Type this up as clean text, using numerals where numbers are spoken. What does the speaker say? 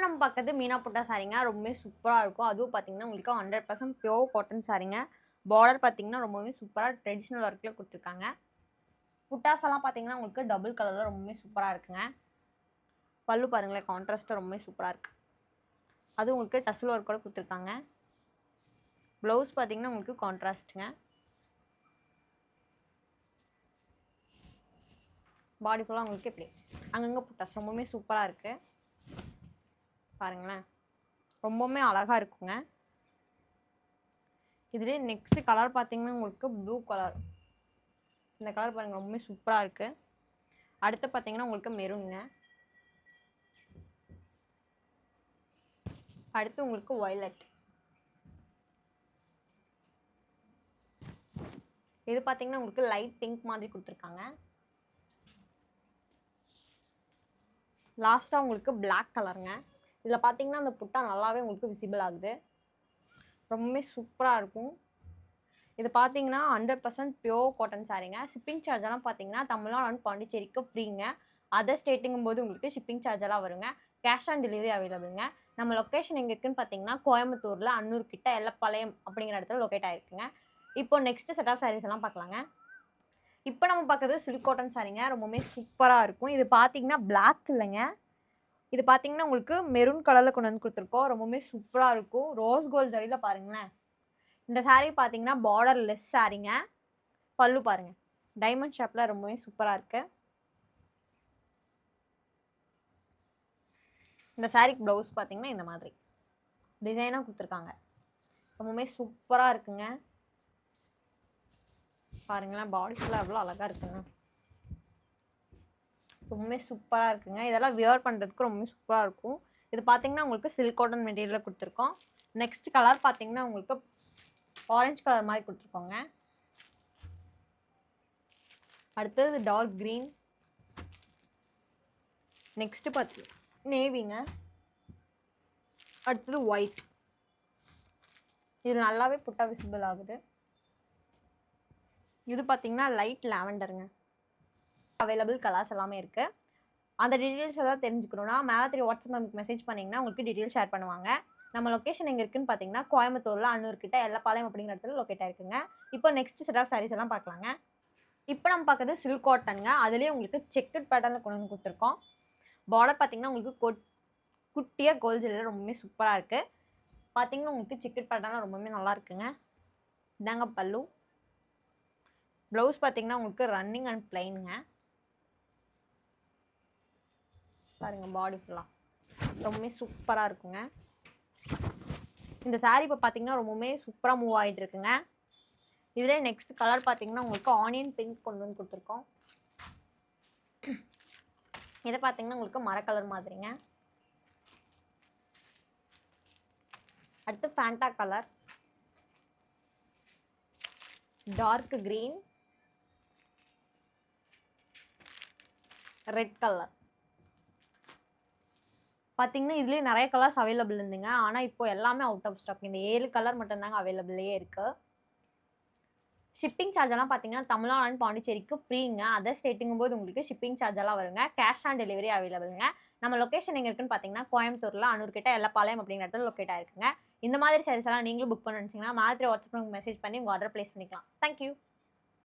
நம்ம பார்க்கறது மீனா புட்டா சாரீங்க. ரொம்பவே சூப்பரா இருக்கும். அதுவும் பார்த்தீங்கன்னா, உங்களுக்கு 100% பியூர் காட்டன் சாரீங்க. பார்டர் பார்த்தீங்கன்னா, ரொம்பவே சூப்பரா ட்ரெடிஷனல் ஒர்க்ல குடுத்துருக்காங்க. புட்டாஸ் எல்லாம் பார்த்தீங்கன்னா, உங்களுக்கு டபுள் கலர்ல ரொம்பவே சூப்பரா இருக்குங்க. பல்லு பாருங்களேன், கான்ட்ராஸ்ட்டா ரொம்பவே சூப்பரா இருக்கு. அதுவும் உங்களுக்கு டசல் ஒர்க்கோட குடுத்துருக்காங்க. ப்ளவுஸ் பார்த்தீங்கன்னா, உங்களுக்கு கான்ட்ராஸ்ட்டுங்க. பாடி ஃபுல்லா உங்களுக்கு இப்படி அங்கங்க புட்டாஸ் ரொம்பவே சூப்பரா இருக்கு. பாருங்களேன், ரொம்பவுமே அழகா இருக்குங்க. இதுலேயே நெக்ஸ்ட் கலர் பார்த்தீங்கன்னா, உங்களுக்கு ப்ளூ கலர். இந்த கலர் பாருங்க, ரொம்பவே சூப்பரா இருக்கு. அடுத்து பார்த்தீங்கன்னா, உங்களுக்கு மெரூனுங்க. அடுத்து உங்களுக்கு வயலட். இது பார்த்தீங்கன்னா, உங்களுக்கு லைட் பிங்க் மாதிரி கொடுத்துருக்காங்க. லாஸ்டா உங்களுக்கு பிளாக் கலருங்க. இதில் பார்த்தீங்கன்னா, அந்த புட்டா நல்லாவே உங்களுக்கு விசிபிள் ஆகுது. ரொம்பவே சூப்பராக இருக்கும். இது பார்த்தீங்கன்னா 100% பியூர் காட்டன் சாரீங்க. ஷிப்பிங் சார்ஜ் எல்லாம் பார்த்தீங்கன்னா, தமிழ்நாடு அண்ட் பாண்டிச்சேரிக்கு ஃப்ரீங்க. அதர் ஸ்டேட்டுங்கும் போது உங்களுக்கு ஷிப்பிங் சார்ஜ் எல்லாம் வருங்க. கேஷ் ஆன் டெலிவரி அவைலபிள்ங்க. நம்ம லொக்கேஷன் எங்கே இருக்குன்னு பார்த்தீங்கன்னா, கோயம்புத்தூர்ல அன்னூர் கிட்ட எல்லப்பாளையம் அப்படிங்கிற இடத்துல லொக்கேட் ஆயிருக்குங்க. இப்போ நெக்ஸ்ட் செட் ஆஃப் சாரீஸ் எல்லாம் பார்க்கலாங்க. இப்போ நம்ம பார்க்கறது சில்க் காட்டன் சாரீங்க. ரொம்பவே சூப்பராக இருக்கும். இது பார்த்தீங்கன்னா பிளாக் இல்லைங்க. இது பார்த்தீங்கன்னா, உங்களுக்கு மெரூன் கலர்ல கொண்டு வந்து கொடுத்துருக்கோம். ரொம்பவே சூப்பராக இருக்கும். ரோஸ் கோல்ட் ஜரியில பாருங்களேன். இந்த சாரீ பார்த்தீங்கன்னா, பார்டர் லெஸ் சாரீங்க. பல்லு பாருங்க, டைமண்ட் ஷேப்ல ரொம்பவே சூப்பரா இருக்கு. இந்த சாரீக்கு ப்ளவுஸ் பார்த்தீங்கன்னா, இந்த மாதிரி டிசைனா கொடுத்துருக்காங்க. ரொம்பவே சூப்பரா இருக்குங்க. பாருங்களேன், பாடி ஃபுல்லா எவ்வளோ அழகா இருக்குங்க. ரொம்பவே சூப்பரா இருக்குங்க. இதெல்லாம் வியர் பண்றதுக்கு ரொம்பவே சூப்பரா இருக்கும். இது பார்த்தீங்கன்னா, உங்களுக்கு சில்க் காட்டன் மெட்டீரியல்ல கொடுத்துருக்கோம். நெக்ஸ்ட் கலர் பார்த்தீங்கன்னா, உங்களுக்கு ஆரஞ்சு கலர் மாதிரி கொடுத்துருக்கோங்க. அடுத்தது டார்க் கிரீன். நெக்ஸ்ட் பார்த்து நேவிங்க. அடுத்தது ஒயிட். இது நல்லாவே புட்டா விசிபிள் ஆகுது. இது பார்த்தீங்கன்னா லைட் லாவெண்டருங்க. அவைலபிள் கலர்ஸ் எல்லாமே இருக்கு. அந்த டீட்டெயில்ஸ் எல்லாம் தெரிஞ்சுக்கணும்னா மேலே தெரிய வாட்ஸ்அப் நமக்கு மெசேஜ் பண்ணிங்கன்னா உங்களுக்கு டீட்டெயில் ஷேர் பண்ணுவாங்க. நம்ம லொக்கேஷன் எங்கே இருக்குன்னு பார்த்தீங்கன்னா, கோயம்புத்தூர்ல அன்னூர் கிட்ட எல்லப்பாளையம் அப்படிங்கிற இடத்துல லொக்கேட் ஆயிருக்குங்க. இப்போ நெக்ஸ்ட் செட் ஆஃப் சாரீஸ் எல்லாம் பார்க்கலாங்க. இப்போ நம்ம பார்க்கறது சில்க் காட்டனுங்க. அதுலேயே உங்களுக்கு செக்கட் பேட்டர்ல கொண்டு வந்து கொடுத்துருக்கோம். பார்டர் பார்த்தீங்கன்னா, உங்களுக்கு குட்டியாக கோல்ட் ஜரியில ரொம்பவே சூப்பராக இருக்கு. பார்த்தீங்கன்னா, உங்களுக்கு செக்கட் பேட்டர்லாம் ரொம்பவே நல்லா இருக்குங்க. இதாங்க பல்லு. ப்ளவுஸ் பார்த்தீங்கன்னா, உங்களுக்கு ரன்னிங் அண்ட் பிளைனுங்க. பாருங்க, பாடி ஃபுல்லாக ரொம்பவே சூப்பராக இருக்குங்க. இந்த சாரீ இப்போ பார்த்தீங்கன்னா, ரொம்பவே சூப்பராக மூவ் ஆகிட்டு இருக்குங்க. இதிலே நெக்ஸ்ட் கலர் பார்த்தீங்கன்னா, உங்களுக்கு ஆனியன் பிங்க் கொண்டு வந்து கொடுத்துருக்கோம். இதை பார்த்தீங்கன்னா, உங்களுக்கு மர கலர் மாதிரிங்க. அடுத்து Fanta colour, dark green, red colour. பார்த்தீங்கன்னா, இதுலேயே நிறைய கலர்ஸ் அவைலபிள் இருந்துங்க. ஆனால் இப்போ எல்லாமே அவுட் ஆஃப் ஸ்டாக். இந்த 7 கலர் மட்டும்தாங்க அவைலபிளே இருக்கு. ஷிப்பிங் சார்ஜ் எல்லாம் பார்த்தீங்கன்னா, தமிழ்நாடு அண்ட் பாண்டிச்சேரிக்கு ஃப்ரீங்க. அதர் ஸ்டேட்டுங்கும் போது உங்களுக்கு ஷிப்பிங் சார்ஜ் எல்லாம் வருங்க. கேஷ் ஆன் டெலிவரி அவைலபிள்ங்க. நம்ம லொக்கேஷன் எங்கே இருக்குன்னு பார்த்தீங்கன்னா, கோயம்புத்தூர்ல அன்னூர் கிட்ட எல்லப்பாளையம் அப்படிங்கிற இடத்துல லொக்கேட் ஆயிருக்குங்க. இந்த மாதிரி சாரீஸ் எல்லாம் நீங்களும் புக் பண்ண நினைச்சீங்கன்னா மேலே வாட்ஸ்அப் மெசேஜ் பண்ணி உங்கள் ஆர்டர் பிளேஸ் பண்ணிக்கலாம். தேங்க்யூ.